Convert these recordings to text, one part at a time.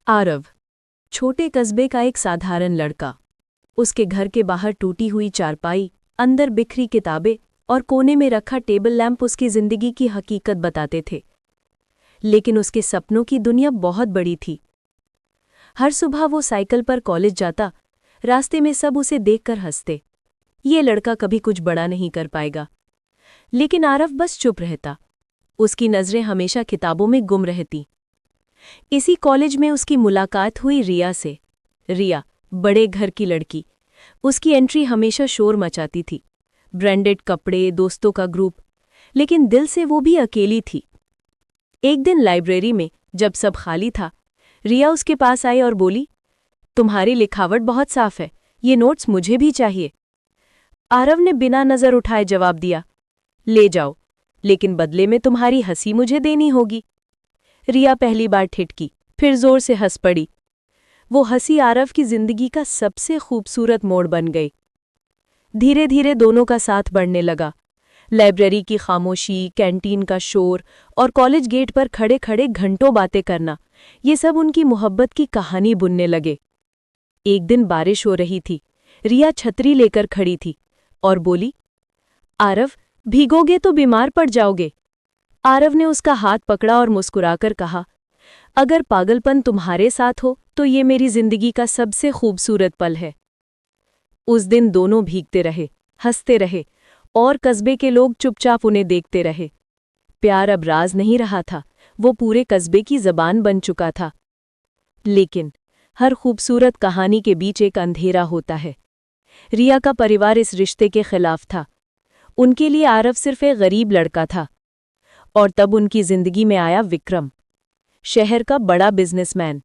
आरव, छोटे कस्बे का एक साधारण लड़का। उसके घर के बाहर टूटी हुई चारपाई, अंदर बिखरी किताबें और कोने में रखा टेबल लैंप उसकी जिंदगी की हकीकत बताते थे। लेकिन उसके सपनों की दुनिया बहुत बड़ी थी। हर सुबह वो साइकिल पर कॉलेज जाता, रास्ते में सब उसे देखकर हंसते। ये लड़का कभी कुछ बड़ा नहीं कर पाएगा। लेकिन आरव बस चुप रहता। उसकी नज़रें हमेशा किताबों में गुम रहती। इसी कॉलेज में उसकी मुलाकात हुई रिया से। रिया, बड़े घर की लड़की। उसकी एंट्री हमेशा शोर मचाती थी। ब्रांडेड कपड़े, दोस्तों का ग्रुप, लेकिन दिल से वो भी अकेली थी। एक दिन लाइब्रेरी में जब सब खाली था, रिया उसके पास आई और बोली, तुम्हारी लिखावट बहुत साफ है, ये नोट्स मुझे भी चाहिए। आरव ने बिना नजर उठाए जवाब दिया, ले जाओ, लेकिन बदले में तुम्हारी हंसी मुझे देनी होगी। रिया पहली बार ठिठकी, फिर जोर से हंस पड़ी। वो हंसी आरव की जिंदगी का सबसे खूबसूरत मोड़ बन गई। धीरे धीरे दोनों का साथ बढ़ने लगा। लाइब्रेरी की खामोशी, कैंटीन का शोर और कॉलेज गेट पर खड़े खड़े घंटों बातें करना, ये सब उनकी मोहब्बत की कहानी बुनने लगे। एक दिन बारिश हो रही थी। रिया छतरी लेकर खड़ी थी और बोली, आरव, भीगोगे तो बीमार पड़ जाओगे। आरव ने उसका हाथ पकड़ा और मुस्कुराकर कहा, अगर पागलपन तुम्हारे साथ हो तो ये मेरी जिंदगी का सबसे खूबसूरत पल है। उस दिन दोनों भीगते रहे, हंसते रहे और कस्बे के लोग चुपचाप उन्हें देखते रहे। प्यार अब राज नहीं रहा था, वो पूरे कस्बे की जबान बन चुका था। लेकिन हर खूबसूरत कहानी के बीच एक अंधेरा होता है। रिया का परिवार इस रिश्ते के खिलाफ था। उनके लिए आरव सिर्फ एक गरीब लड़का था। और तब उनकी जिंदगी में आया विक्रम, शहर का बड़ा बिजनेसमैन।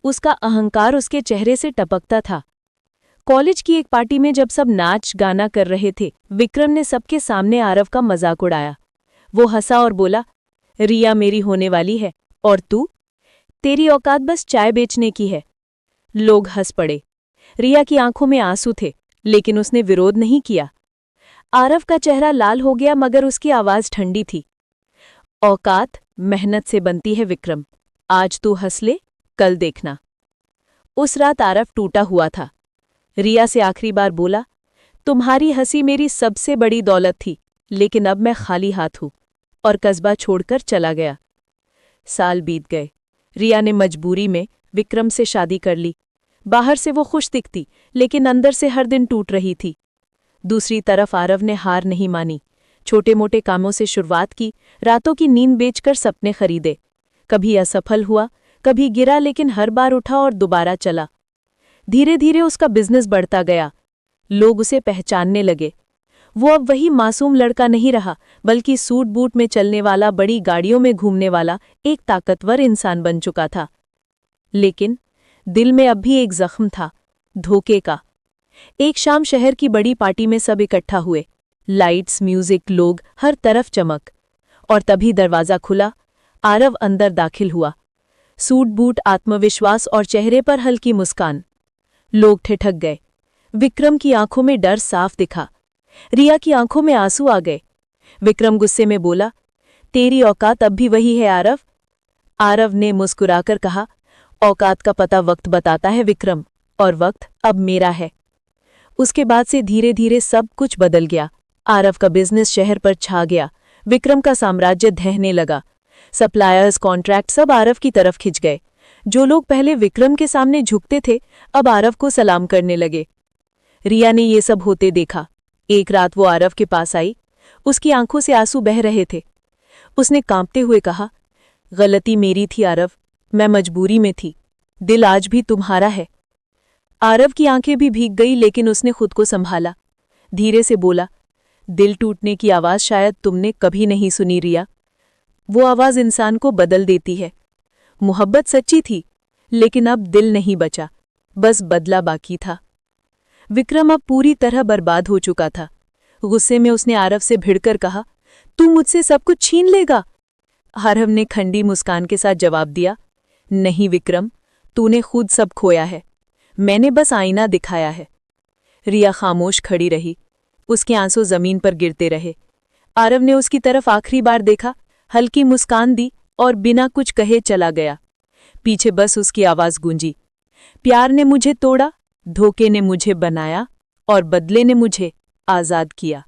उसका अहंकार उसके चेहरे से टपकता था। कॉलेज की एक पार्टी में जब सब नाच गाना कर रहे थे, विक्रम ने सबके सामने आरव का मजाक उड़ाया। वो हंसा और बोला, रिया मेरी होने वाली है, और तू? तेरी औकात बस चाय बेचने की है। लोग हंस पड़े। रिया की आंखों में आंसू थे, लेकिन उसने विरोध नहीं किया। आरव का चेहरा लाल हो गया, मगर उसकी आवाज ठंडी थी। औकात मेहनत से बनती है विक्रम, आज तू हंस ले, कल देखना। उस रात आरव टूटा हुआ था। रिया से आखिरी बार बोला, तुम्हारी हंसी मेरी सबसे बड़ी दौलत थी, लेकिन अब मैं खाली हाथ हूं, और कस्बा छोड़कर चला गया। साल बीत गए। रिया ने मजबूरी में विक्रम से शादी कर ली। बाहर से वो खुश दिखती, लेकिन अंदर से हर दिन टूट रही थी। दूसरी तरफ आरव ने हार नहीं मानी। छोटे मोटे कामों से शुरुआत की, रातों की नींद बेचकर सपने खरीदे। कभी असफल हुआ, कभी गिरा, लेकिन हर बार उठा और दोबारा चला। धीरे धीरे उसका बिजनेस बढ़ता गया। लोग उसे पहचानने लगे। वो अब वही मासूम लड़का नहीं रहा, बल्कि सूट बूट में चलने वाला, बड़ी गाड़ियों में घूमने वाला एक ताकतवर इंसान बन चुका था। लेकिन दिल में अब भी एक जख्म था, धोखे का। एक शाम शहर की बड़ी पार्टी में सब इकट्ठा हुए। लाइट्स, म्यूजिक, लोग, हर तरफ चमक। और तभी दरवाजा खुला। आरव अंदर दाखिल हुआ। सूट बूट, आत्मविश्वास और चेहरे पर हल्की मुस्कान। लोग ठिठक गए। विक्रम की आंखों में डर साफ दिखा। रिया की आंखों में आंसू आ गए। विक्रम गुस्से में बोला, तेरी औकात अब भी वही है आरव। आरव ने मुस्कुराकर कहा, औकात का पता वक्त बताता है विक्रम, और वक्त अब मेरा है। उसके बाद से धीरे धीरे सब कुछ बदल गया। आरव का बिजनेस शहर पर छा गया। विक्रम का साम्राज्य ढहने लगा। सप्लायर्स, कॉन्ट्रैक्ट सब आरव की तरफ खिंच गए। जो लोग पहले विक्रम के सामने झुकते थे, अब आरव को सलाम करने लगे। रिया ने ये सब होते देखा। एक रात वो आरव के पास आई। उसकी आंखों से आंसू बह रहे थे। उसने कांपते हुए कहा, गलती मेरी थी आरव, मैं मजबूरी में थी। दिल आज भी तुम्हारा है। आरव की आंखें भी भीग गई, लेकिन उसने खुद को संभाला। धीरे से बोला, दिल टूटने की आवाज शायद तुमने कभी नहीं सुनी रिया। वो आवाज इंसान को बदल देती है। मोहब्बत सच्ची थी, लेकिन अब दिल नहीं बचा, बस बदला बाकी था। विक्रम अब पूरी तरह बर्बाद हो चुका था। गुस्से में उसने आरव से भिड़कर कहा, तू मुझसे सब कुछ छीन लेगा? आरव ने खंडी मुस्कान के साथ जवाब दिया, नहीं विक्रम, तूने खुद सब खोया है, मैंने बस आईना दिखाया है। रिया खामोश खड़ी रही। उसके आंसू जमीन पर गिरते रहे। आरव ने उसकी तरफ आखिरी बार देखा, हल्की मुस्कान दी और बिना कुछ कहे चला गया। पीछे बस उसकी आवाज गूंजी। प्यार ने मुझे तोड़ा, धोखे ने मुझे बनाया और बदले ने मुझे आजाद किया।